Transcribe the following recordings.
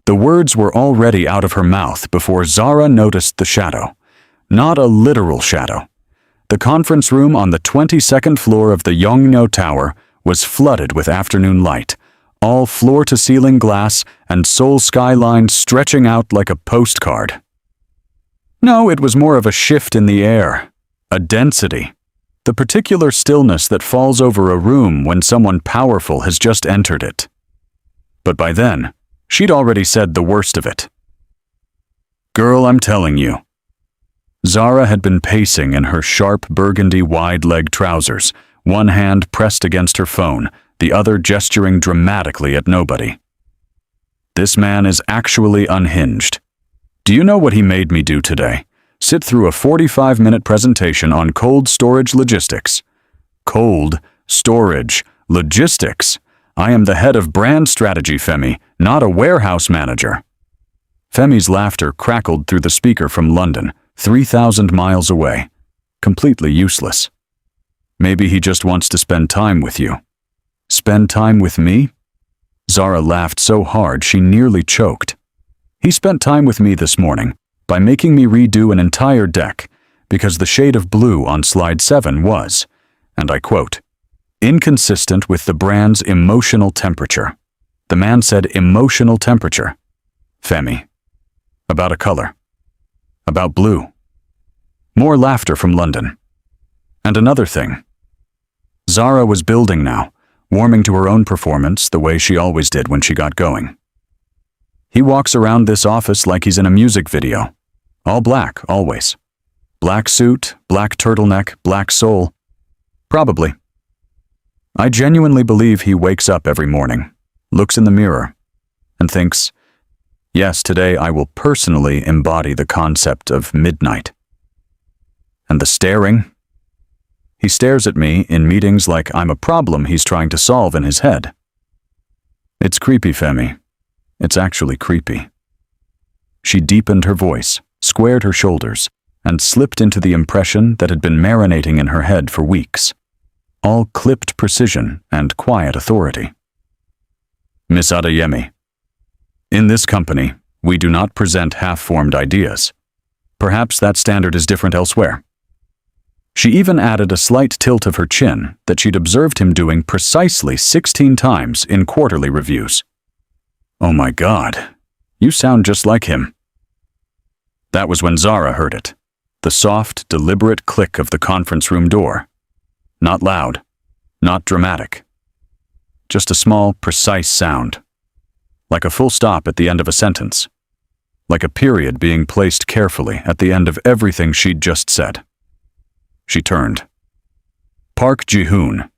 The words were already out of her mouth before Zara noticed the shadow. Not a literal shadow. The conference room on the 22nd floor of the Yongnyo Tower was flooded with afternoon light, all floor-to-ceiling glass and Seoul skyline stretching out like a postcard. No, it was more of a shift in the air, a density, the particular stillness that falls over a room when someone powerful has just entered it. But by then, she'd already said the worst of it. "Girl, I'm telling you." Zara had been pacing in her sharp burgundy wide-leg trousers, one hand pressed against her phone, the other gesturing dramatically at nobody. "This man is actually unhinged. Do you know what he made me do today? Sit through a 45-minute presentation on cold storage logistics. Cold storage logistics. I am the head of brand strategy, Femi, not a warehouse manager." Femi's laughter crackled through the speaker from London, 3,000 miles away. Completely useless. "Maybe he just wants to spend time with you." "Spend time with me?" Zara laughed so hard she nearly choked. "He spent time with me this morning by making me redo an entire deck because the shade of blue on slide 7 was, and I quote, inconsistent with the brand's emotional temperature." The man said emotional temperature. "Femi. About a color. About blue." More laughter from London. "And another thing." Zara was building now, warming to her own performance the way she always did when she got going. "He walks around this office like he's in a music video. All black, always. Black suit, black turtleneck, black soul. Probably. I genuinely believe he wakes up every morning, looks in the mirror, and thinks, yes, today I will personally embody the concept of midnight. And the staring? He stares at me in meetings like I'm a problem he's trying to solve in his head. It's creepy, Femi. It's actually creepy." She deepened her voice, squared her shoulders, and slipped into the impression that had been marinating in her head for weeks. All clipped precision and quiet authority. "Miss Adeyemi, in this company, we do not present half-formed ideas. Perhaps that standard is different elsewhere." She even added a slight tilt of her chin that she'd observed him doing precisely 16 times in quarterly reviews. "Oh my God, you sound just like him." That was when Zara heard it, the soft, deliberate click of the conference room door. Not loud, not dramatic. Just a small, precise sound. Like a full stop at the end of a sentence. Like a period being placed carefully at the end of everything she'd just said. She turned. Park Ji-hoon,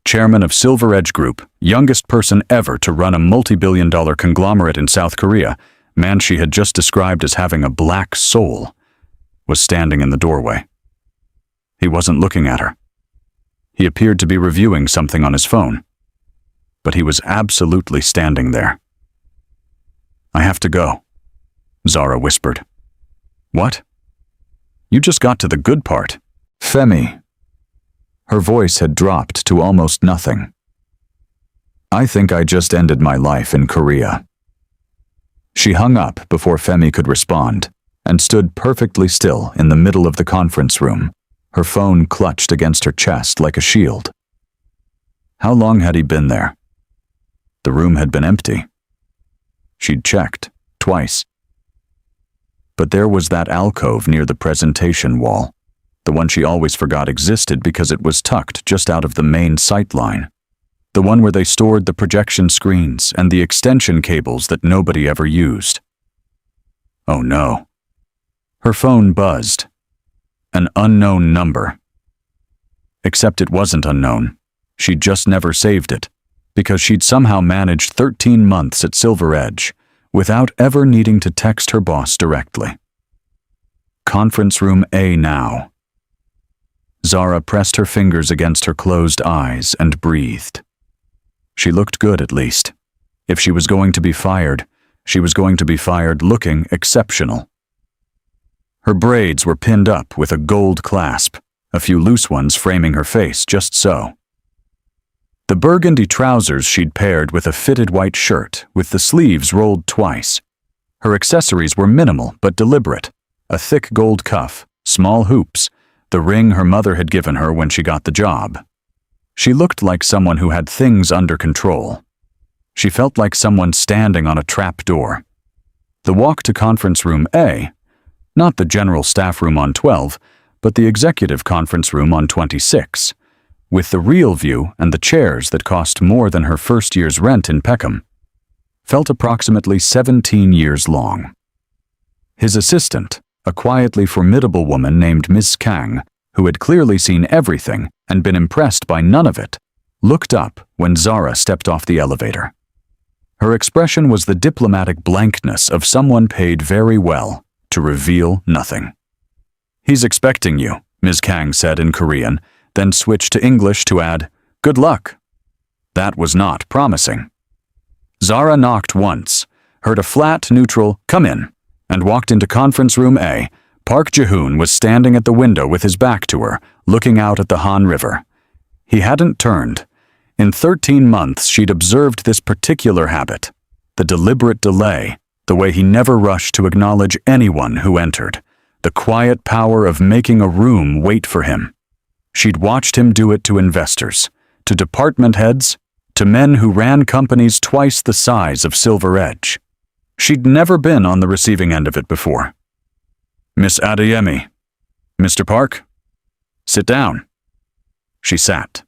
chairman of Silver Edge Group, youngest person ever to run a multi-billion-dollar conglomerate in South Korea, man she had just described as having a black soul, was standing in the doorway. He wasn't looking at her. He appeared to be reviewing something on his phone. But he was absolutely standing there. "I have to go," Zara whispered. "What? You just got to the good part." "Femi." Her voice had dropped to almost nothing. "I think I just ended my life in Korea." She hung up before Femi could respond and stood perfectly still in the middle of the conference room, her phone clutched against her chest like a shield. How long had he been there? The room had been empty. She'd checked, twice. But there was that alcove near the presentation wall, the one she always forgot existed because it was tucked just out of the main sight line. The one where they stored the projection screens and the extension cables that nobody ever used. Oh no. Her phone buzzed. An unknown number. Except it wasn't unknown. She'd just never saved it, because she'd somehow managed 13 months at Silver Edge without ever needing to text her boss directly. Conference room A now. Zara pressed her fingers against her closed eyes and breathed. She looked good, at least. If she was going to be fired, she was going to be fired looking exceptional. Her braids were pinned up with a gold clasp, a few loose ones framing her face just so. The burgundy trousers she'd paired with a fitted white shirt with the sleeves rolled twice Her accessories were minimal but deliberate. A thick gold cuff, small hoops, the ring her mother had given her when she got the job. She looked like someone who had things under control. She felt like someone standing on a trap door. The walk to conference room A, not the general staff room on 12, but the executive conference room on 26, with the real view and the chairs that cost more than her first year's rent in Peckham, felt approximately 17 years long. His assistant, a quietly formidable woman named Miss Kang, who had clearly seen everything and been impressed by none of it, looked up when Zara stepped off the elevator. Her expression was the diplomatic blankness of someone paid very well to reveal nothing. "He's expecting you," Ms. Kang said in Korean, then switched to English to add, "Good luck." That was not promising. Zara knocked once, heard a flat, neutral, "Come in," and walked into conference room A. Park Ji-hoon was standing at the window with his back to her, looking out at the Han River. He hadn't turned. In 13 months, she'd observed this particular habit, the deliberate delay, the way he never rushed to acknowledge anyone who entered, the quiet power of making a room wait for him. She'd watched him do it to investors, to department heads, to men who ran companies twice the size of Silver Edge. She'd never been on the receiving end of it before. "Miss Adeyemi. Mr. Park? Sit down." She sat.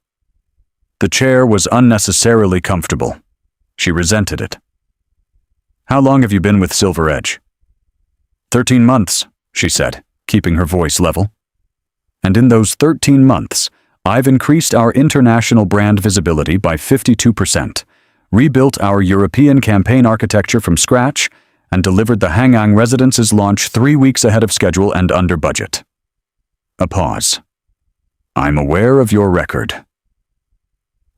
The chair was unnecessarily comfortable. She resented it. "How long have you been with Silver Edge?" 13 months, she said, keeping her voice level. "And in those 13 months, I've increased our international brand visibility by 52%, rebuilt our European campaign architecture from scratch, and delivered the Hangang Residence's launch 3 weeks ahead of schedule and under budget." A pause. "I'm aware of your record.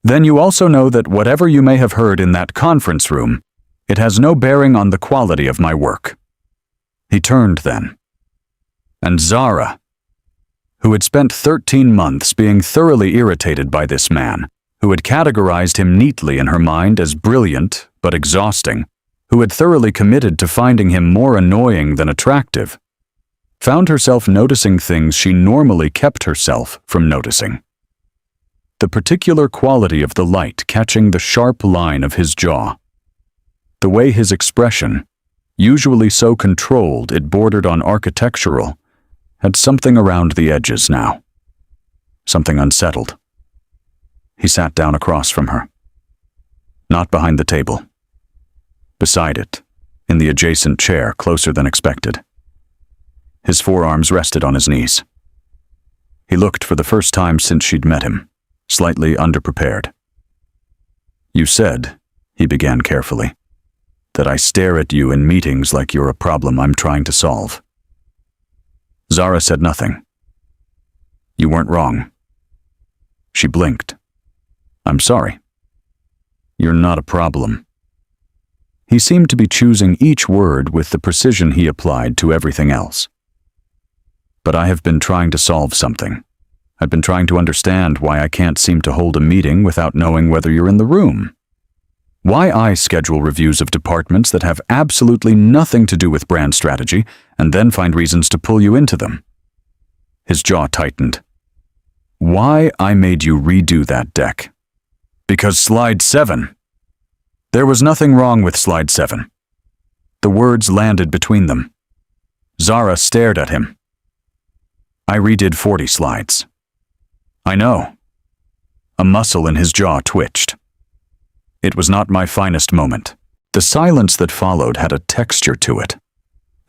Then you also know that whatever you may have heard in that conference room, it has no bearing on the quality of my work." He turned then. And Zara, who had spent 13 months being thoroughly irritated by this man, who had categorized him neatly in her mind as brilliant but exhausting, who had thoroughly committed to finding him more annoying than attractive, found herself noticing things she normally kept herself from noticing. The particular quality of the light catching the sharp line of his jaw. The way his expression, usually so controlled it bordered on architectural, had something around the edges now. Something unsettled. He sat down across from her. Not behind the table. Beside it, in the adjacent chair closer than expected. His forearms rested on his knees. He looked for the first time since she'd met him, slightly underprepared. "You said," he began carefully, "that I stare at you in meetings like you're a problem I'm trying to solve." Zara said nothing. "You weren't wrong." She blinked. "I'm sorry." "You're not a problem." He seemed to be choosing each word with the precision he applied to everything else. "But I have been trying to solve something. I've been trying to understand why I can't seem to hold a meeting without knowing whether you're in the room. Why I schedule reviews of departments that have absolutely nothing to do with brand strategy and then find reasons to pull you into them." His jaw tightened. "Why I made you redo that deck. Because slide 7. There was nothing wrong with slide 7. The words landed between them. Zara stared at him. "I redid 40 slides." "I know." A muscle in his jaw twitched. It was not my finest moment. The silence that followed had a texture to it.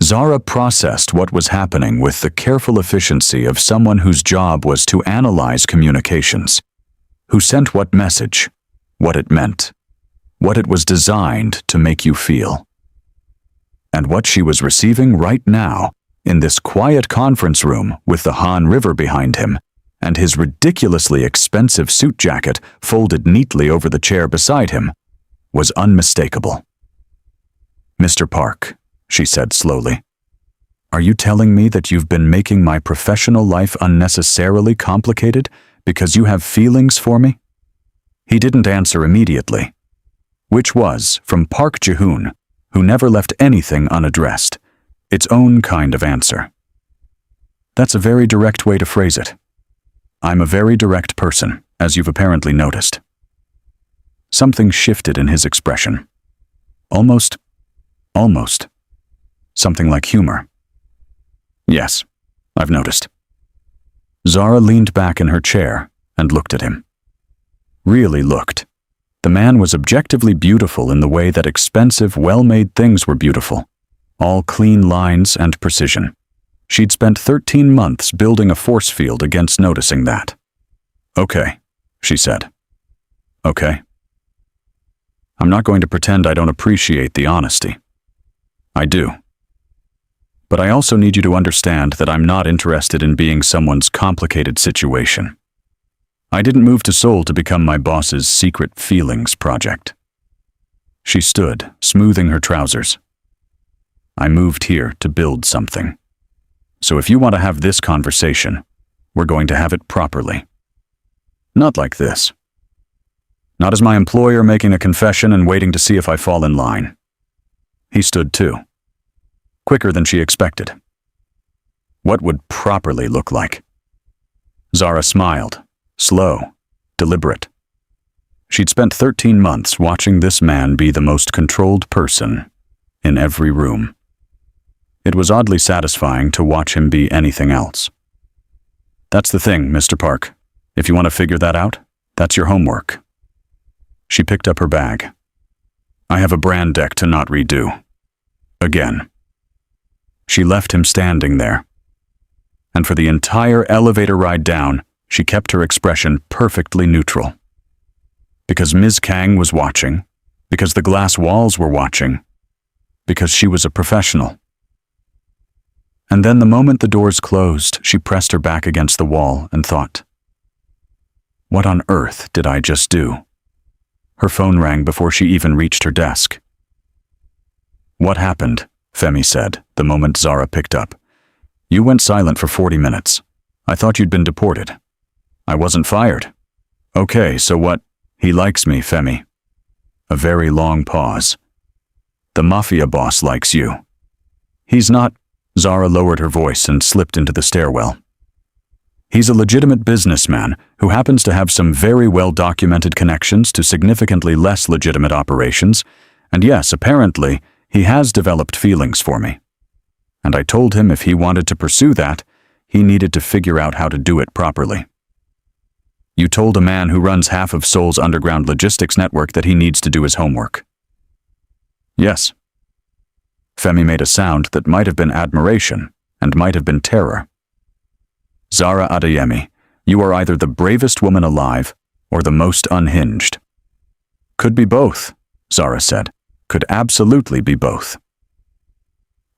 Zara processed what was happening with the careful efficiency of someone whose job was to analyze communications, who sent what message, what it meant, what it was designed to make you feel. And what she was receiving right now, in this quiet conference room with the Han River behind him, and his ridiculously expensive suit jacket folded neatly over the chair beside him, was unmistakable. "Mr. Park," she said slowly, "are you telling me that you've been making my professional life unnecessarily complicated because you have feelings for me?" He didn't answer immediately, which was, from Park Ji-hoon, who never left anything unaddressed, its own kind of answer. That's a very direct way to phrase it. I'm a very direct person, as you've apparently noticed. Something shifted in his expression. Almost. Something like humor. Yes, I've noticed. Zara leaned back in her chair and looked at him. Really looked. The man was objectively beautiful in the way that expensive, well-made things were beautiful. All clean lines and precision. She'd spent 13 months building a force field against noticing that. Okay, she said. Okay. I'm not going to pretend I don't appreciate the honesty. I do. But I also need you to understand that I'm not interested in being someone's complicated situation. I didn't move to Seoul to become my boss's secret feelings project. She stood, smoothing her trousers. I moved here to build something. So if you want to have this conversation, we're going to have it properly. Not like this. Not as my employer making a confession and waiting to see if I fall in line. He stood too. Quicker than she expected. What would properly look like? Zara smiled, slow, deliberate. She'd spent 13 months watching this man be the most controlled person in every room. It was oddly satisfying to watch him be anything else. That's the thing, Mr. Park. If you want to figure that out, that's your homework. She picked up her bag. I have a brand deck to not redo. Again. She left him standing there. And for the entire elevator ride down, she kept her expression perfectly neutral. Because Ms. Kang was watching, because the glass walls were watching, because she was a professional. And then the moment the doors closed, she pressed her back against the wall and thought, what on earth did I just do? Her phone rang before she even reached her desk. What happened? Femi said, the moment Zara picked up. You went silent for 40 minutes. I thought you'd been deported. I wasn't fired. Okay, so what? He likes me, Femi. A very long pause. The Mafia boss likes you. He's not. Zara lowered her voice and slipped into the stairwell. He's a legitimate businessman who happens to have some very well-documented connections to significantly less legitimate operations, and yes, apparently, he has developed feelings for me. And I told him if he wanted to pursue that, he needed to figure out how to do it properly. You told a man who runs half of Seoul's underground logistics network that he needs to do his homework. Yes. Femi made a sound that might have been admiration and might have been terror. Zara Adeyemi, you are either the bravest woman alive or the most unhinged. Could be both, Zara said. Could absolutely be both.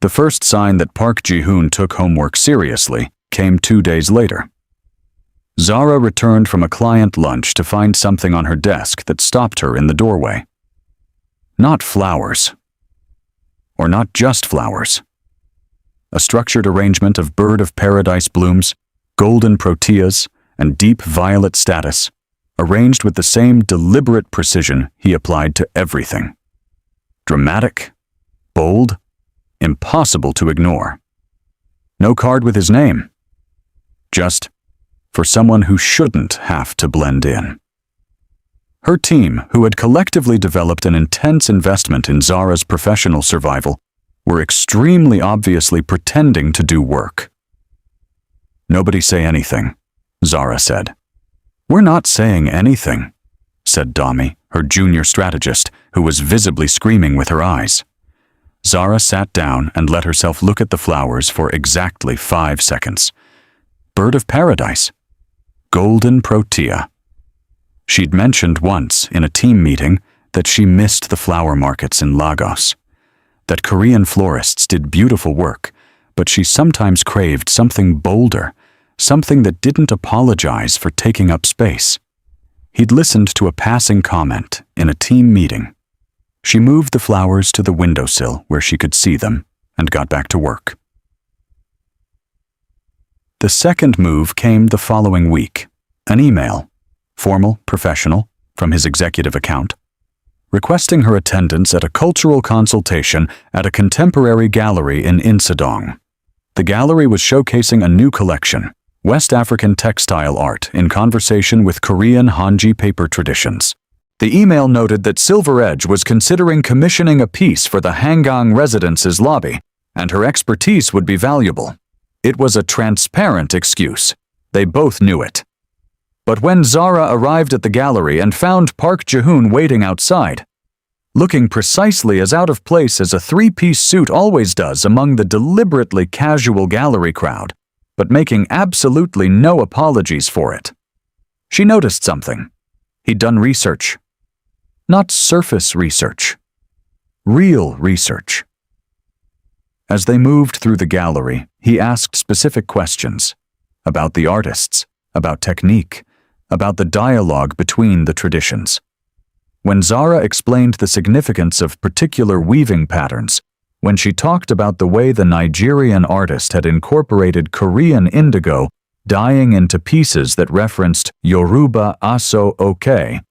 The first sign that Park Ji-hoon took homework seriously came 2 days later. Zara returned from a client lunch to find something on her desk that stopped her in the doorway. Not flowers. Or not just flowers. A structured arrangement of bird of paradise blooms, golden proteas, and deep violet status, arranged with the same deliberate precision he applied to everything. Dramatic, bold, impossible to ignore. No card with his name. Just for someone who shouldn't have to blend in. Her team, who had collectively developed an intense investment in Zara's professional survival, were extremely obviously pretending to do work. Nobody say anything, Zara said. We're not saying anything, said Dami, her junior strategist, who was visibly screaming with her eyes. Zara sat down and let herself look at the flowers for exactly 5 seconds. Bird of paradise. Golden protea. She'd mentioned once in a team meeting that she missed the flower markets in Lagos, that Korean florists did beautiful work, but she sometimes craved something bolder, something that didn't apologize for taking up space. He'd listened to a passing comment in a team meeting. She moved the flowers to the windowsill where she could see them and got back to work. The second move came the following week. An email. Formal, professional, from his executive account. requesting her attendance at a cultural consultation at a contemporary gallery in Insadong. The gallery was showcasing a new collection, West African textile art in conversation with Korean Hanji paper traditions. The email noted that Silver Edge was considering commissioning a piece for the Hangang Residence's lobby, and her expertise would be valuable. It was a transparent excuse. They both knew it. But when Zara arrived at the gallery and found Park Ji-hoon waiting outside, looking precisely as out of place as a three-piece suit always does among the deliberately casual gallery crowd, but making absolutely no apologies for it, she noticed something. He'd done research. Not surface research. Real research. As they moved through the gallery, he asked specific questions about the artists, about technique, about the dialogue between the traditions. When Zara explained the significance of particular weaving patterns, when she talked about the way the Nigerian artist had incorporated Korean indigo dyeing into pieces that referenced Yoruba aso oke,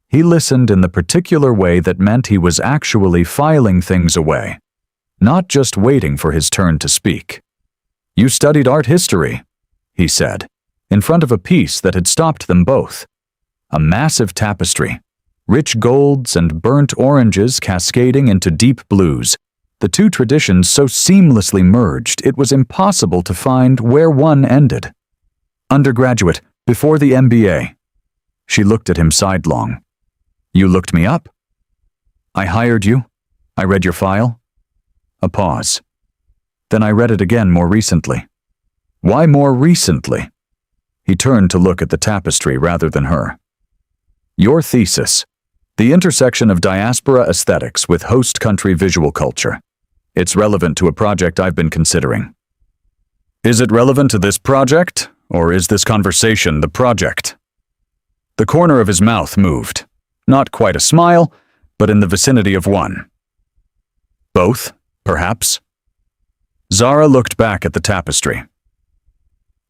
he listened in the particular way that meant he was actually filing things away, not just waiting for his turn to speak. "You studied art history," he said, in front of a piece that had stopped them both. A massive tapestry, rich golds and burnt oranges cascading into deep blues. The two traditions so seamlessly merged it was impossible to find where one ended. "Undergraduate, before the MBA." She looked at him sidelong. "You looked me up?" "I hired you. I read your file." A pause. "Then I read it again more recently." "Why more recently?" He turned to look at the tapestry rather than her. "Your thesis. The intersection of diaspora aesthetics with host country visual culture. It's relevant to a project I've been considering." "Is it relevant to this project, or is this conversation the project?" The corner of his mouth moved. Not quite a smile, but in the vicinity of one. "Both, perhaps?" Zara looked back at the tapestry.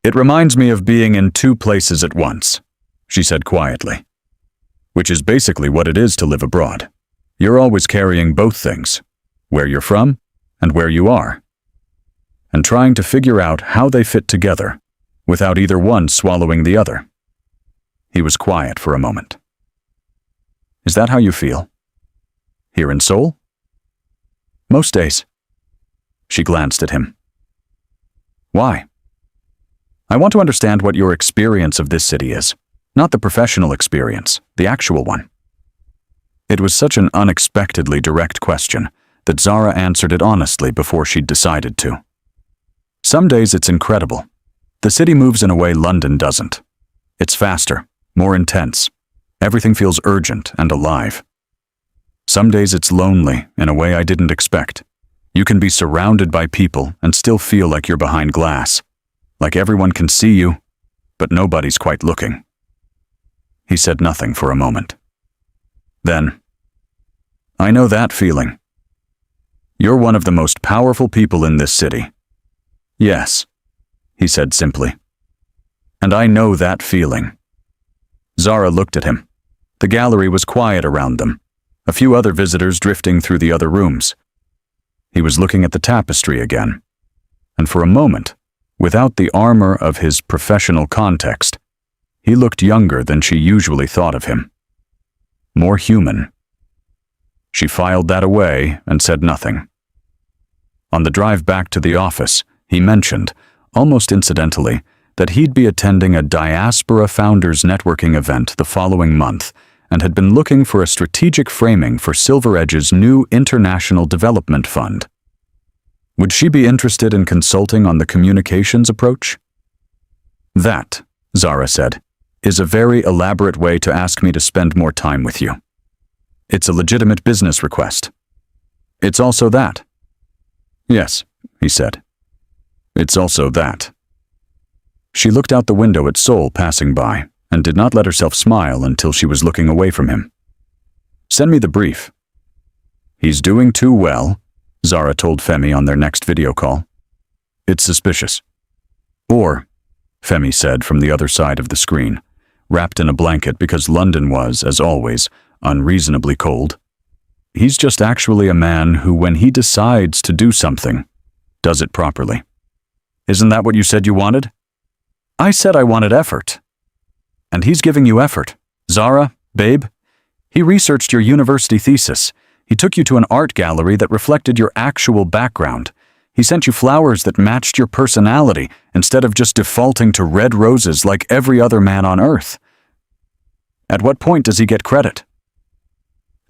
"It reminds me of being in two places at once," she said quietly. "Which is basically what it is to live abroad. You're always carrying both things, where you're from and where you are, and trying to figure out how they fit together, without either one swallowing the other." He was quiet for a moment. "Is that how you feel? Here in Seoul?" "Most days." She glanced at him. "Why?" "I want to understand what your experience of this city is. Not the professional experience, the actual one." It was such an unexpectedly direct question that Zara answered it honestly before she'd decided to. "Some days it's incredible. The city moves in a way London doesn't. It's faster, more intense. Everything feels urgent and alive. Some days it's lonely in a way I didn't expect. You can be surrounded by people and still feel like you're behind glass, like everyone can see you, but nobody's quite looking." He said nothing for a moment. Then, "I know that feeling. You're one of the most powerful people in this city." "Yes," he said simply. "And I know that feeling." Zara looked at him. The gallery was quiet around them, a few other visitors drifting through the other rooms. He was looking at the tapestry again, and for a moment, without the armor of his professional context, he looked younger than she usually thought of him. More human. She filed that away and said nothing. On the drive back to the office, he mentioned, almost incidentally, that he'd be attending a Diaspora Founders Networking event the following month and had been looking for a strategic framing for Silver Edge's new International Development Fund. Would she be interested in consulting on the communications approach? "That," Zara said, "is a very elaborate way to ask me to spend more time with you. It's a legitimate business request." "It's also that." "Yes," he said. "It's also that." She looked out the window at Seoul passing by and did not let herself smile until she was looking away from him. "Send me the brief." "He's doing too well," Zara told Femi on their next video call. "It's suspicious." "Or," Femi said from the other side of the screen, wrapped in a blanket because London was, as always, unreasonably cold. He's just actually a man who, when he decides to do something, does it properly. Isn't that what you said you wanted? I said I wanted effort. And he's giving you effort. Zara, babe, he researched your university thesis. He took you to an art gallery that reflected your actual background. He sent you flowers that matched your personality instead of just defaulting to red roses like every other man on earth. At what point does he get credit?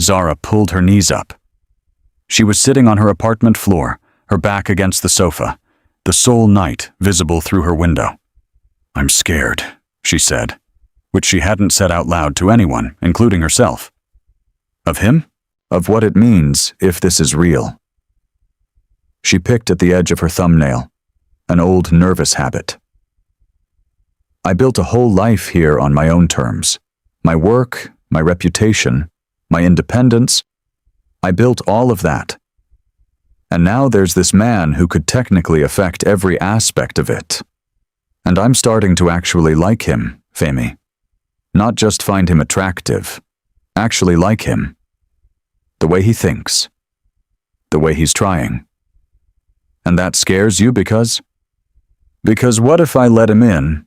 Zara pulled her knees up. She was sitting on her apartment floor, her back against the sofa, the Seoul night visible through her window. I'm scared, she said, which she hadn't said out loud to anyone, including herself. Of him? Of what it means if this is real. She picked at the edge of her thumbnail, an old nervous habit. I built a whole life here on my own terms. My work, my reputation, my independence. I built all of that. And now there's this man who could technically affect every aspect of it. And I'm starting to actually like him, Femi. Not just find him attractive, actually like him. The way he thinks. The way he's trying. And that scares you because? Because what if I let him in,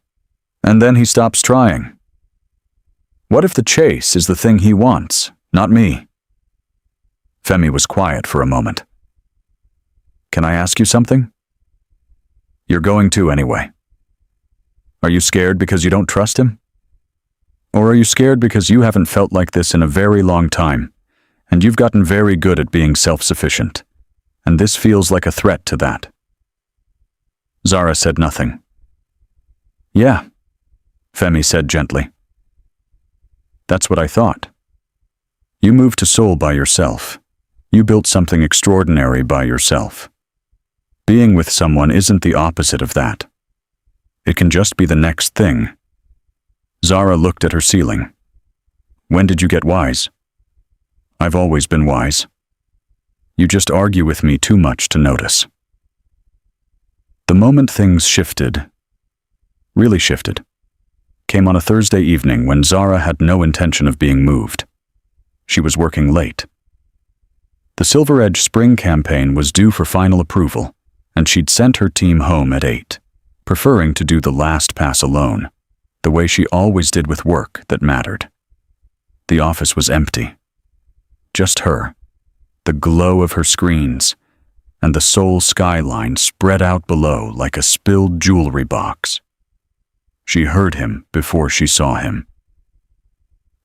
and then he stops trying? What if the chase is the thing he wants, not me? Femi was quiet for a moment. Can I ask you something? You're going to anyway. Are you scared because you don't trust him? Or are you scared because you haven't felt like this in a very long time, and you've gotten very good at being self-sufficient, and this feels like a threat to that? Zara said nothing. Yeah, Femi said gently. That's what I thought. You moved to Seoul by yourself. You built something extraordinary by yourself. Being with someone isn't the opposite of that. It can just be the next thing. Zara looked at her ceiling. When did you get wise? I've always been wise. You just argue with me too much to notice. The moment things shifted, really shifted, came on a Thursday evening when Zara had no intention of being moved. She was working late. The Silver Edge Spring campaign was due for final approval, and she'd sent her team home at 8, preferring to do the last pass alone, the way she always did with work that mattered. The office was empty. Just her, the glow of her screens, and the Seoul skyline spread out below like a spilled jewelry box. She heard him before she saw him.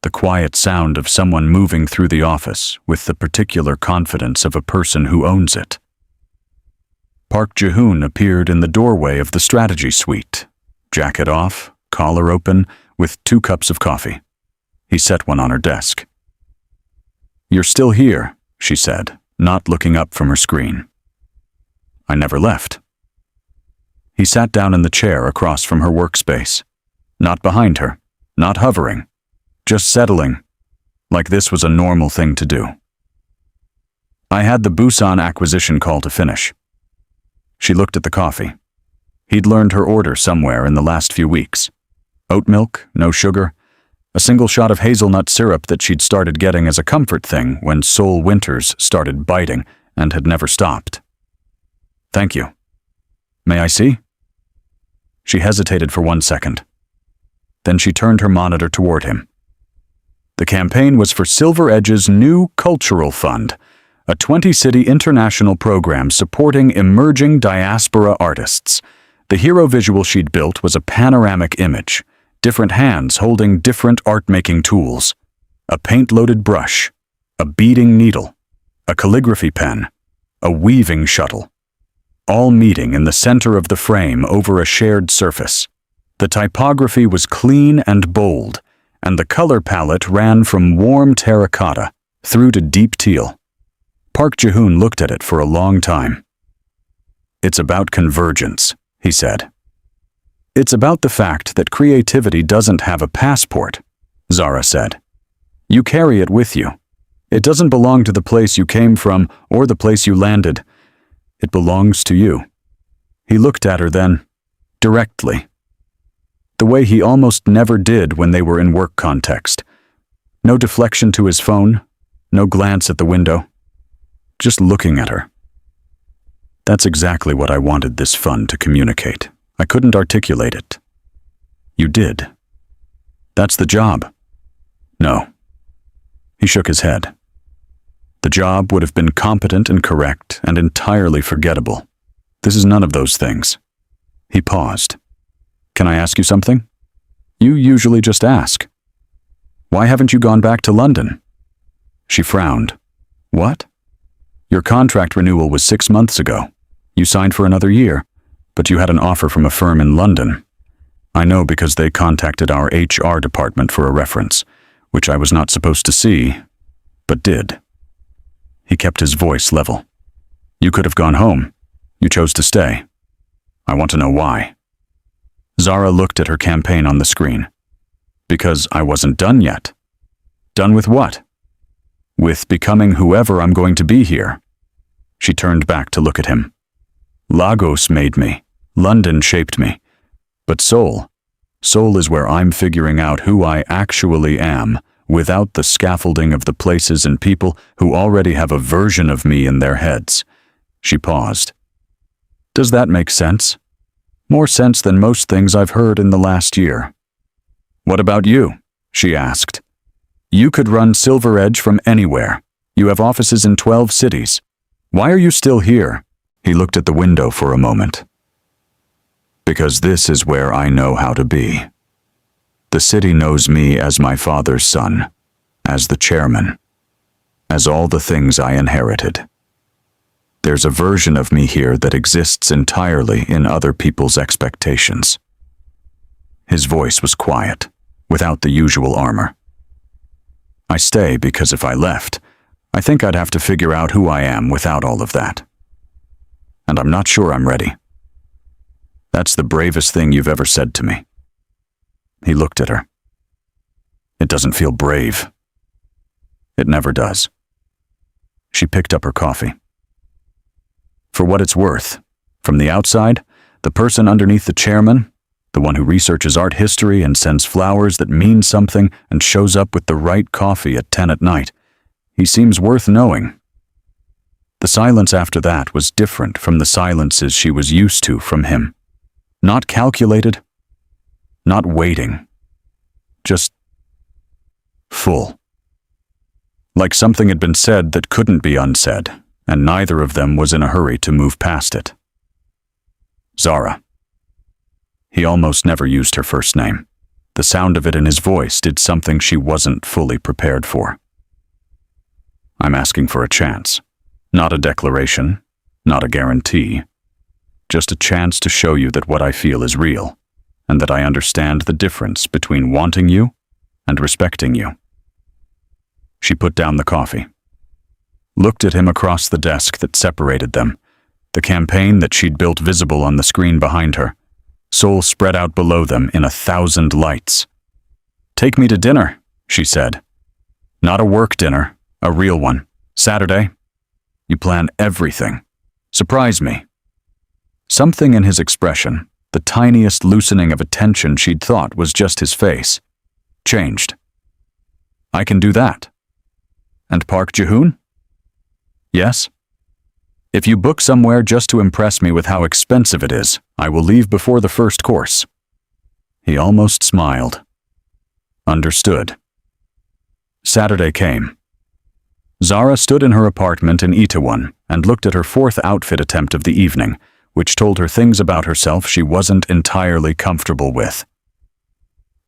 The quiet sound of someone moving through the office with the particular confidence of a person who owns it. Park Ji-hoon appeared in the doorway of the strategy suite, jacket off, collar open, with 2 cups of coffee. He set one on her desk. You're still here, she said, not looking up from her screen. I never left. He sat down in the chair across from her workspace, not behind her, not hovering, just settling, like this was a normal thing to do. I had the Busan acquisition call to finish. She looked at the coffee. He'd learned her order somewhere in the last few weeks. Oat milk, no sugar, a single shot of hazelnut syrup that she'd started getting as a comfort thing when Seoul winters started biting and had never stopped. Thank you. May I see? She hesitated for 1 second. Then she turned her monitor toward him. The campaign was for Silver Edge's new cultural fund, a 20-city international program supporting emerging diaspora artists. The hero visual she'd built was a panoramic image, different hands holding different art-making tools, a paint-loaded brush, a beading needle, a calligraphy pen, a weaving shuttle, all meeting in the center of the frame over a shared surface. The typography was clean and bold, and the color palette ran from warm terracotta through to deep teal. Park Ji-hoon looked at it for a long time. It's about convergence, he said. It's about the fact that creativity doesn't have a passport, Zara said. You carry it with you. It doesn't belong to the place you came from or the place you landed. It belongs to you. He looked at her then, directly. The way he almost never did when they were in work context. No deflection to his phone, No glance at the window. Just looking at her. That's exactly what I wanted this fun to communicate. I couldn't articulate it. You did. That's the job. No. He shook his head. The job would have been competent and correct and entirely forgettable. This is none of those things. He paused. Can I ask you something? You usually just ask. Why haven't you gone back to London? She frowned. What? Your contract renewal was 6 months ago. You signed for another year, but you had an offer from a firm in London. I know because they contacted our HR department for a reference, which I was not supposed to see, but did. He kept his voice level. You could have gone home. You chose to stay. I want to know why. Zara looked at her campaign on the screen. Because I wasn't done yet. Done with what? With becoming whoever I'm going to be here. She turned back to look at him. Lagos made me. London shaped me. But Seoul is where I'm figuring out who I actually am without the scaffolding of the places and people who already have a version of me in their heads. She paused. Does that make sense? More sense than most things I've heard in the last year. What about you? She asked. You could run Silver Edge from anywhere. You have offices in 12 cities. Why are you still here? He looked at the window for a moment. Because this is where I know how to be. The city knows me as my father's son, as the chairman, as all the things I inherited. There's a version of me here that exists entirely in other people's expectations. His voice was quiet, without the usual armor. I stay because if I left, I think I'd have to figure out who I am without all of that. And I'm not sure I'm ready. That's the bravest thing you've ever said to me. He looked at her. It doesn't feel brave. It never does. She picked up her coffee. For what it's worth, from the outside, the person underneath the chairman, the one who researches art history and sends flowers that mean something and shows up with the right coffee at 10 at night, he seems worth knowing. The silence after that was different from the silences she was used to from him. Not calculated, not waiting, just full. Like something had been said that couldn't be unsaid, and neither of them was in a hurry to move past it. Zara. He almost never used her first name. The sound of it in his voice did something she wasn't fully prepared for. I'm asking for a chance. Not a declaration, not a guarantee. Just a chance to show you that what I feel is real, and that I understand the difference between wanting you and respecting you. She put down the coffee. Looked at him across the desk that separated them, the campaign that she'd built visible on the screen behind her, Seoul spread out below them in 1,000 lights. Take me to dinner, she said. Not a work dinner, a real one. Saturday. You plan everything. Surprise me. Something in his expression, the tiniest loosening of a tension she'd thought was just his face, changed. I can do that. And Park Ji-hoon? Yes. If you book somewhere just to impress me with how expensive it is, I will leave before the first course. He almost smiled. Understood. Saturday came. Zara stood in her apartment in Itaewon and looked at her fourth outfit attempt of the evening, which told her things about herself she wasn't entirely comfortable with.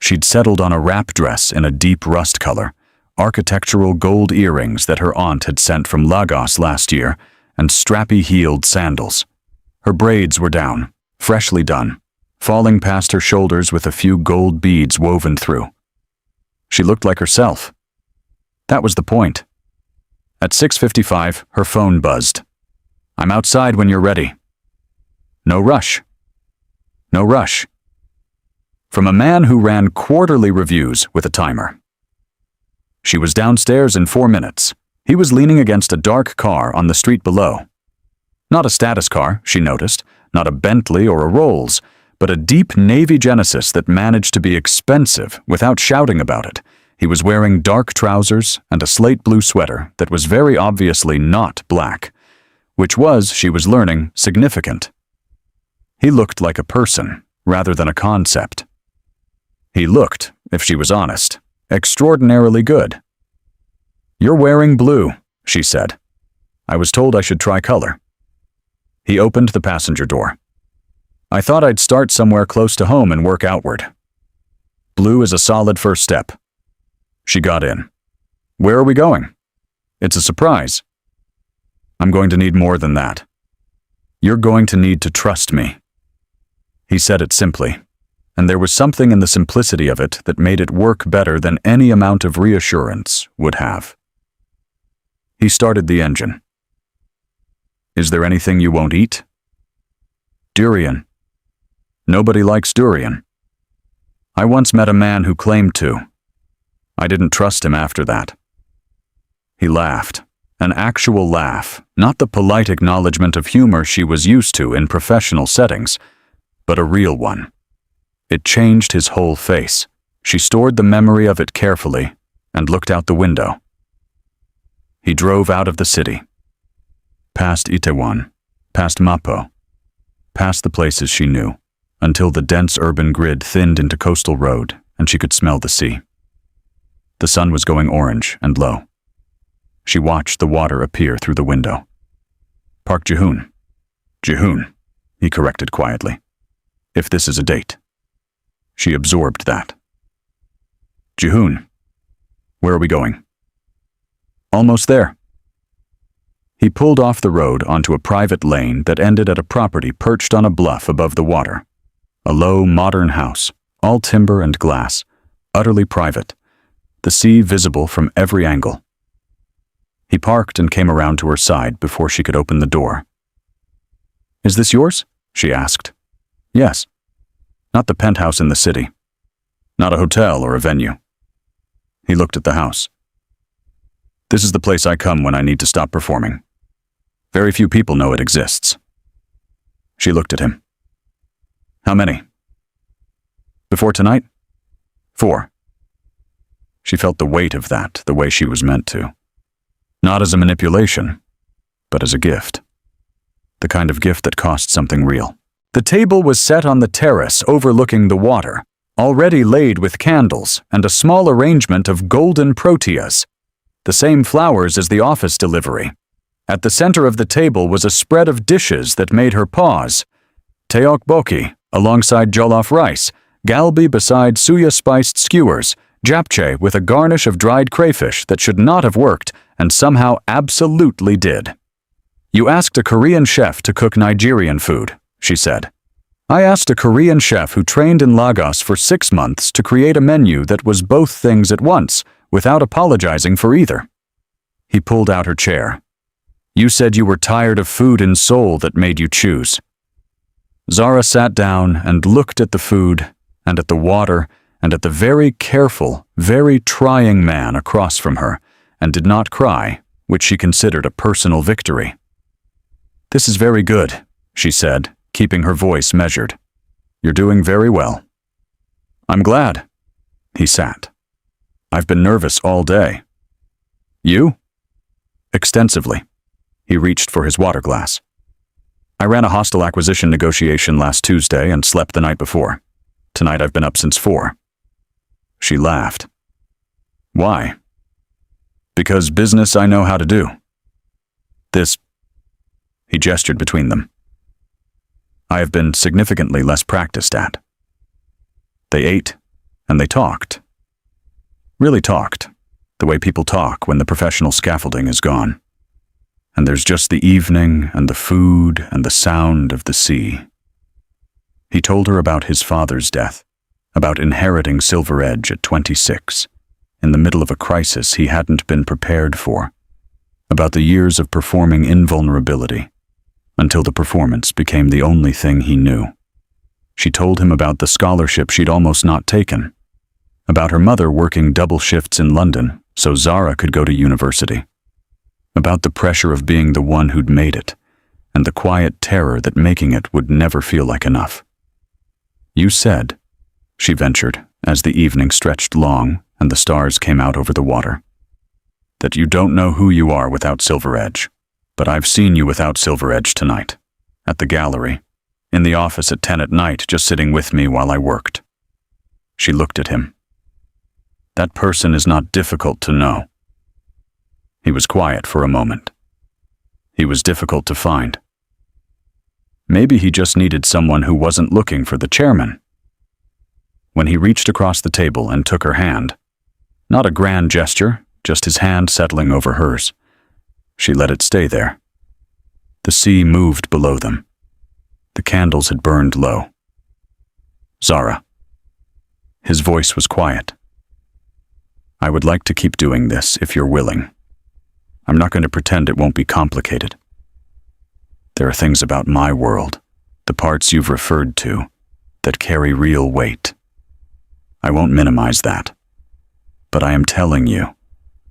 She'd settled on a wrap dress in a deep rust color, architectural gold earrings that her aunt had sent from Lagos last year, and strappy-heeled sandals. Her braids were down, freshly done, falling past her shoulders with a few gold beads woven through. She looked like herself. That was the point. At 6:55, her phone buzzed. I'm outside when you're ready. No rush. No rush. From a man who ran quarterly reviews with a timer. She was downstairs in 4 minutes. He was leaning against a dark car on the street below. Not a status car, she noticed, not a Bentley or a Rolls, but a deep Navy Genesis that managed to be expensive without shouting about it. He was wearing dark trousers and a slate blue sweater that was very obviously not black, which was, she was learning, significant. He looked like a person, rather than a concept. He looked, if she was honest, extraordinarily good. "You're wearing blue," she said. "I was told I should try color." He opened the passenger door. "I thought I'd start somewhere close to home and work outward. Blue is a solid first step." She got in. "Where are we going?" "It's a surprise." "I'm going to need more than that. You're going to need to trust me." He said it simply, and there was something in the simplicity of it that made it work better than any amount of reassurance would have. He started the engine. "Is there anything you won't eat?" "Durian." "Nobody likes durian." "I once met a man who claimed to. I didn't trust him after that." He laughed, an actual laugh, not the polite acknowledgement of humor she was used to in professional settings, but a real one. It changed his whole face. She stored the memory of it carefully and looked out the window. He drove out of the city, past Itaewon, past Mapo, past the places she knew, until the dense urban grid thinned into coastal road and she could smell the sea. The sun was going orange and low. She watched the water appear through the window. "Park Ji-hoon." "Ji-hoon," he corrected quietly. "If this is a date." She absorbed that. "Ji-hoon, where are we going?" "Almost there." He pulled off the road onto a private lane that ended at a property perched on a bluff above the water. A low, modern house, all timber and glass, utterly private, the sea visible from every angle. He parked and came around to her side before she could open the door. "Is this yours?" she asked. "Yes." "Not the penthouse in the city. Not a hotel or a venue." He looked at the house. "This is the place I come when I need to stop performing. Very few people know it exists." She looked at him. "How many?" "Before tonight? 4. She felt the weight of that the way she was meant to. Not as a manipulation, but as a gift. The kind of gift that cost something real. The table was set on the terrace overlooking the water, already laid with candles and a small arrangement of golden proteas, the same flowers as the office delivery. At the center of the table was a spread of dishes that made her pause. Tteokbokki alongside jollof rice, galbi beside suya-spiced skewers, japchae with a garnish of dried crayfish that should not have worked and somehow absolutely did. "You asked a Korean chef to cook Nigerian food," she said. "I asked a Korean chef who trained in Lagos for 6 months to create a menu that was both things at once, without apologizing for either." He pulled out her chair. "You said you were tired of food in Seoul that made you choose." Zara sat down and looked at the food and at the water and at the very careful, very trying man across from her, and did not cry, which she considered a personal victory. "This is very good," she said, keeping her voice measured. "You're doing very well." "I'm glad." He sat. "I've been nervous all day." "You?" "Extensively." He reached for his water glass. "I ran a hostile acquisition negotiation last Tuesday and slept the night before. Tonight I've been up since 4. She laughed. "Why?" "Because business I know how to do. This..." He gestured between them. "I have been significantly less practiced at." They ate, and they talked. Really talked, the way people talk when the professional scaffolding is gone. And there's just the evening and the food and the sound of the sea. He told her about his father's death, about inheriting Silver Edge at 26, in the middle of a crisis he hadn't been prepared for, about the years of performing invulnerability, until the performance became the only thing he knew. She told him about the scholarship she'd almost not taken, about her mother working double shifts in London so Zara could go to university, about the pressure of being the one who'd made it, and the quiet terror that making it would never feel like enough. "You said," she ventured, as the evening stretched long and the stars came out over the water. That you don't know who you are without Silver Edge, but I've seen you without Silver Edge tonight, at the gallery, in the office at 10 at night, just sitting with me while I worked. She looked at him. That person is not difficult to know. He was quiet for a moment. He was difficult to find. Maybe he just needed someone who wasn't looking for the chairman. When he reached across the table and took her hand, not a grand gesture, just his hand settling over hers, she let it stay there. The sea moved below them. The candles had burned low. Zara. His voice was quiet. I would like to keep doing this if you're willing. I'm not going to pretend it won't be complicated. There are things about my world, the parts you've referred to, that carry real weight. I won't minimize that. But I am telling you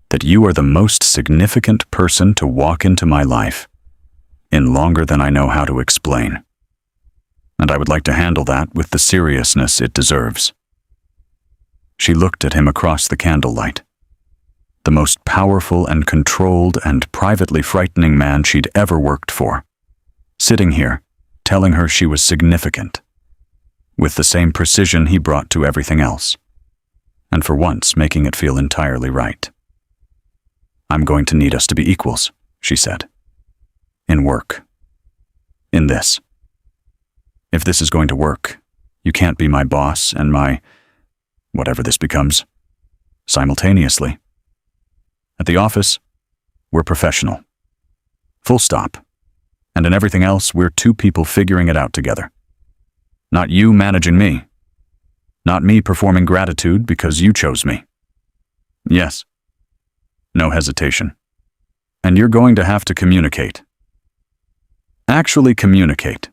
that you are the most significant person to walk into my life in longer than I know how to explain. And I would like to handle that with the seriousness it deserves. She looked at him across the candlelight. The most powerful and controlled and privately frightening man she'd ever worked for, sitting here, telling her she was significant, with the same precision he brought to everything else, and for once making it feel entirely right. I'm going to need us to be equals, she said. In work. In this. If this is going to work, you can't be my boss and my, whatever this becomes, simultaneously. At the office, we're professional. Full stop. And in everything else, we're two people figuring it out together. Not you managing me. Not me performing gratitude because you chose me. Yes. No hesitation. And you're going to have to communicate. Actually communicate.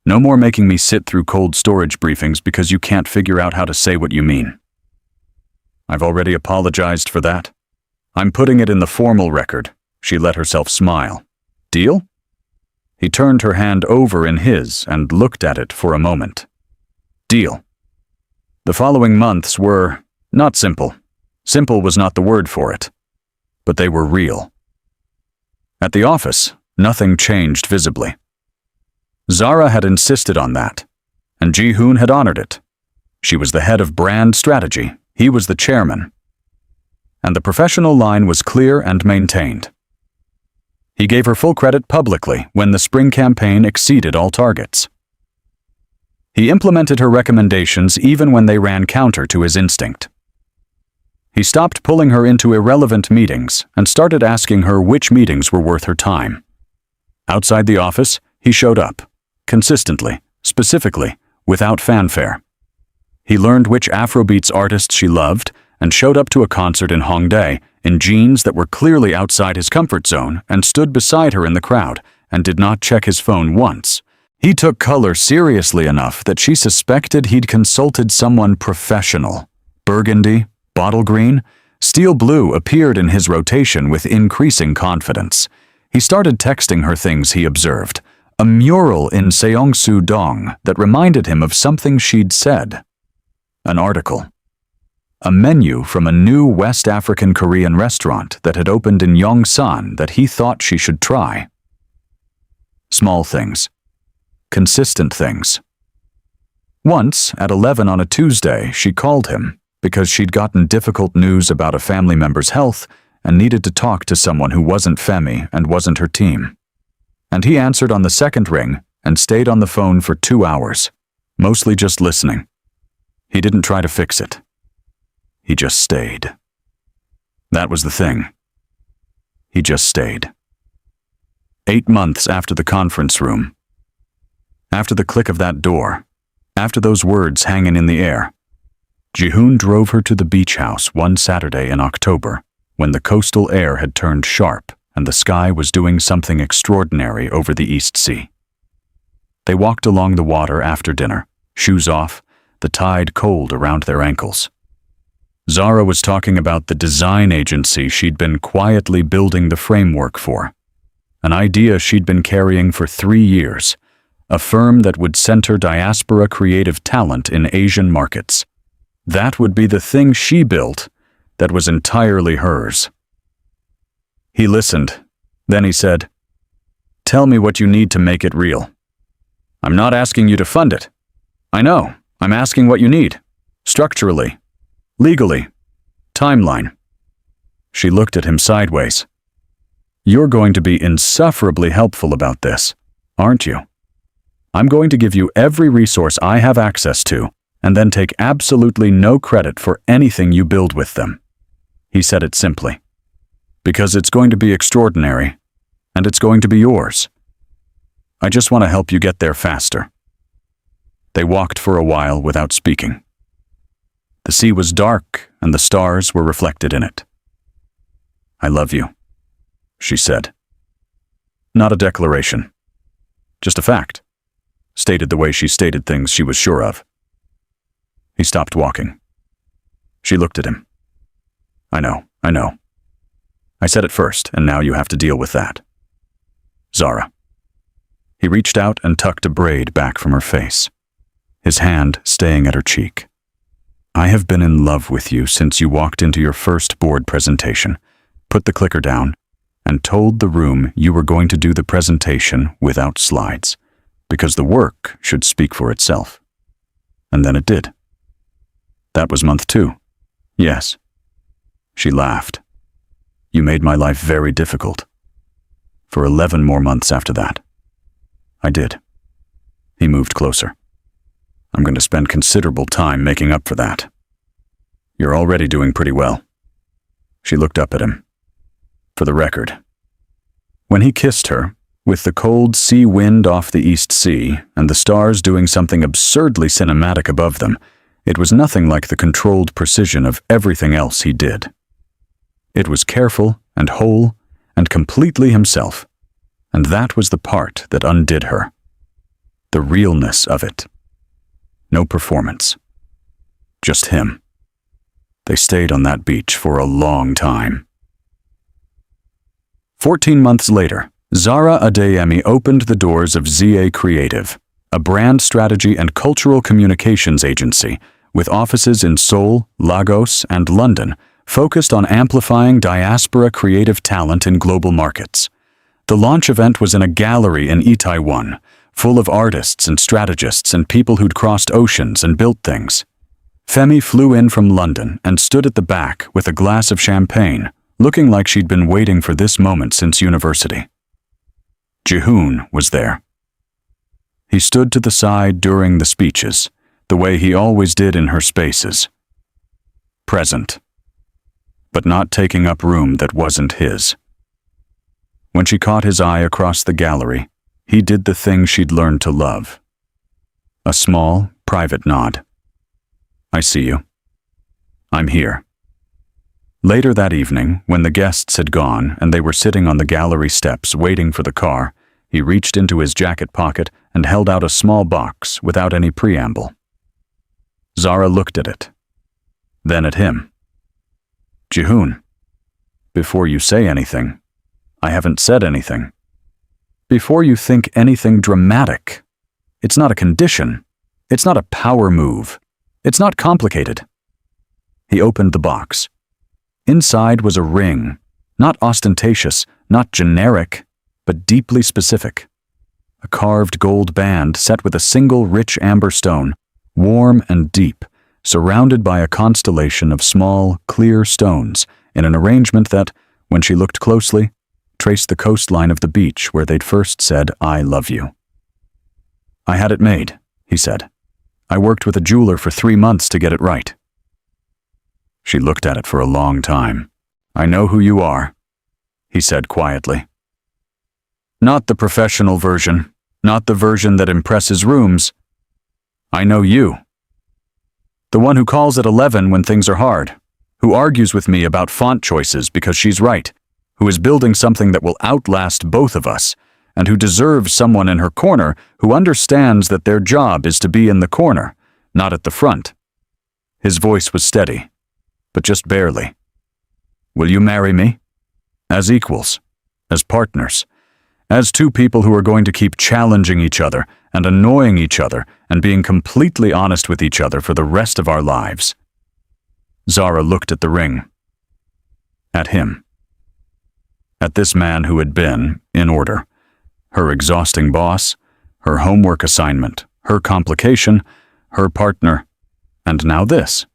No more making me sit through cold storage briefings because you can't figure out how to say what you mean. I've already apologized for that. I'm putting it in the formal record. She let herself smile. Deal? He turned her hand over in his and looked at it for a moment. Deal. The following months were not simple. Simple was not the word for it. But they were real. At the office, nothing changed visibly. Zara had insisted on that, and Ji-hoon had honored it. She was the head of brand strategy. He was the chairman. And the professional line was clear and maintained. He gave her full credit publicly when the spring campaign exceeded all targets. He implemented her recommendations even when they ran counter to his instinct. He stopped pulling her into irrelevant meetings and started asking her which meetings were worth her time. Outside the office, he showed up, consistently, specifically, without fanfare. He learned which Afrobeats artists she loved and showed up to a concert in Hongdae in jeans that were clearly outside his comfort zone and stood beside her in the crowd and did not check his phone once. He took color seriously enough that she suspected he'd consulted someone professional. Burgundy, bottle green, steel blue appeared in his rotation with increasing confidence. He started texting her things he observed, a mural in Seongsu-dong that reminded him of something she'd said. An article. A menu from a new West African Korean restaurant that had opened in Yongsan that he thought she should try. Small things. Consistent things. Once, at 11 on a Tuesday, she called him because she'd gotten difficult news about a family member's health and needed to talk to someone who wasn't Femi and wasn't her team. And he answered on the second ring and stayed on the phone for 2 hours, mostly just listening. He didn't try to fix it. He just stayed. That was the thing. He just stayed. 8 months after the conference room. After the click of that door. After those words hanging in the air. Ji-hoon drove her to the beach house one Saturday in October, when the coastal air had turned sharp and the sky was doing something extraordinary over the East Sea. They walked along the water after dinner, shoes off, the tide cold around their ankles. Zara was talking about the design agency she'd been quietly building the framework for, an idea she'd been carrying for 3 years, a firm that would center diaspora creative talent in Asian markets. That would be the thing she built that was entirely hers. He listened. Then he said, "Tell me what you need to make it real. I'm not asking you to fund it. I know. I'm asking what you need. Structurally. Legally. Timeline." She looked at him sideways. "You're going to be insufferably helpful about this, aren't you? I'm going to give you every resource I have access to, and then take absolutely no credit for anything you build with them." He said it simply. "Because it's going to be extraordinary, and it's going to be yours. I just want to help you get there faster." They walked for a while without speaking. The sea was dark, and the stars were reflected in it. "I love you," she said. Not a declaration. Just a fact. Stated the way she stated things she was sure of. He stopped walking. She looked at him. I know. I said it first, and now you have to deal with that. Zara." He reached out and tucked a braid back from her face, his hand staying at her cheek. "I have been in love with you since you walked into your first board presentation, put the clicker down, and told the room you were going to do the presentation without slides, because the work should speak for itself. And then it did. That was month 2. Yes." She laughed. "You made my life very difficult. For 11 more months after that. I did." He moved closer. "I'm going to spend considerable time making up for that. You're already doing pretty well." She looked up at him. "For the record." When he kissed her, with the cold sea wind off the East Sea and the stars doing something absurdly cinematic above them, it was nothing like the controlled precision of everything else he did. It was careful and whole and completely himself, and that was the part that undid her. The realness of it. No performance. Just him. They stayed on that beach for a long time. 14 months later, Zara Adeyemi opened the doors of ZA Creative, a brand strategy and cultural communications agency with offices in Seoul, Lagos, and London, focused on amplifying diaspora creative talent in global markets. The launch event was in a gallery in Itaewon, full of artists and strategists and people who'd crossed oceans and built things. Femi flew in from London and stood at the back with a glass of champagne, looking like she'd been waiting for this moment since university. Jihoon was there. He stood to the side during the speeches, the way he always did in her spaces. Present, but not taking up room that wasn't his. When she caught his eye across the gallery, he did the thing she'd learned to love. A small, private nod. "I see you. I'm here." Later that evening, when the guests had gone and they were sitting on the gallery steps waiting for the car, he reached into his jacket pocket and held out a small box without any preamble. Zara looked at it, then at him. "Jihoon, before you say anything, I haven't said anything. Before you think anything dramatic, it's not a condition, it's not a power move, it's not complicated." He opened the box. Inside was a ring, not ostentatious, not generic, but deeply specific. A carved gold band set with a single rich amber stone, warm and deep, surrounded by a constellation of small, clear stones in an arrangement that, when she looked closely, traced the coastline of the beach where they'd first said, "I love you." "I had it made," he said. "I worked with a jeweler for 3 months to get it right." She looked at it for a long time. "I know who you are," he said quietly. "Not the professional version, not the version that impresses rooms. I know you. The one who calls at 11 when things are hard, who argues with me about font choices because she's right, who is building something that will outlast both of us, and who deserves someone in her corner who understands that their job is to be in the corner, not at the front." His voice was steady, but just barely. "Will you marry me? As equals, as partners, as two people who are going to keep challenging each other and annoying each other and being completely honest with each other for the rest of our lives." Zara looked at the ring. At him. At this man who had been, in order, her exhausting boss, her homework assignment, her complication, her partner, and now this.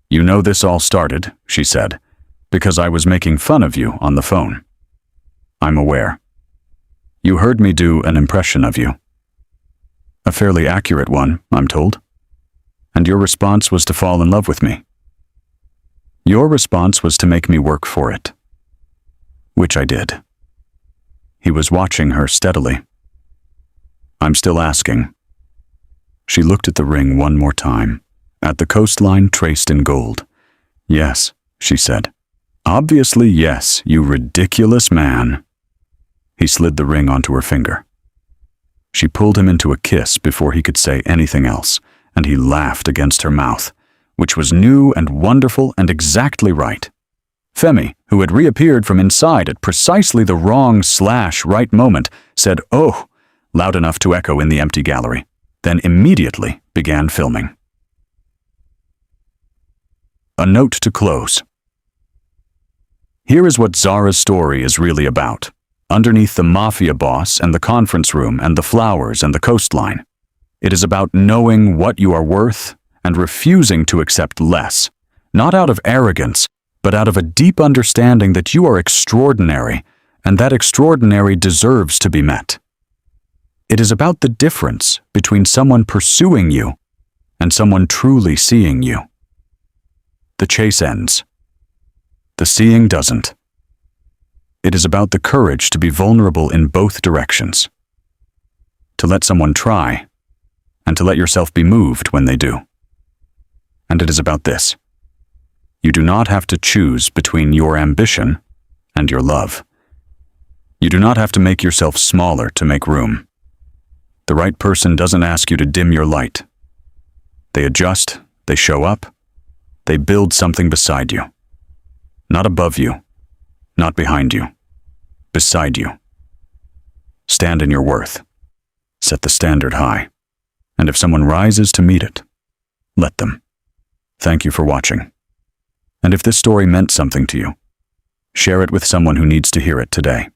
You know this all started, she said, because I was making fun of you on the phone. I'm aware. You heard me do an impression of you. A fairly accurate one, I'm told. And your response was to fall in love with me. Your response was to make me work for it. Which I did. He was watching her steadily. I'm still asking. She looked at the ring one more time, at the coastline traced in gold. Yes, she said. Obviously yes, you ridiculous man. He slid the ring onto her finger. She pulled him into a kiss before he could say anything else, and he laughed against her mouth, which was new and wonderful and exactly right. Femi, who had reappeared from inside at precisely the wrong/right moment, said, "Oh," loud enough to echo in the empty gallery, then immediately began filming. A note to close. Here is what Zara's story is really about, underneath the Mafia boss and the conference room and the flowers and the coastline. It is about knowing what you are worth and refusing to accept less, not out of arrogance, but out of a deep understanding that you are extraordinary and that extraordinary deserves to be met. It is about the difference between someone pursuing you and someone truly seeing you. The chase ends. The seeing doesn't. It is about the courage to be vulnerable in both directions. To let someone try, and to let yourself be moved when they do. And it is about this. You do not have to choose between your ambition and your love. You do not have to make yourself smaller to make room. The right person doesn't ask you to dim your light. They adjust, they show up, they build something beside you. Not above you, not behind you, beside you. Stand in your worth. Set the standard high. And if someone rises to meet it, let them. Thank you for watching. And if this story meant something to you, share it with someone who needs to hear it today.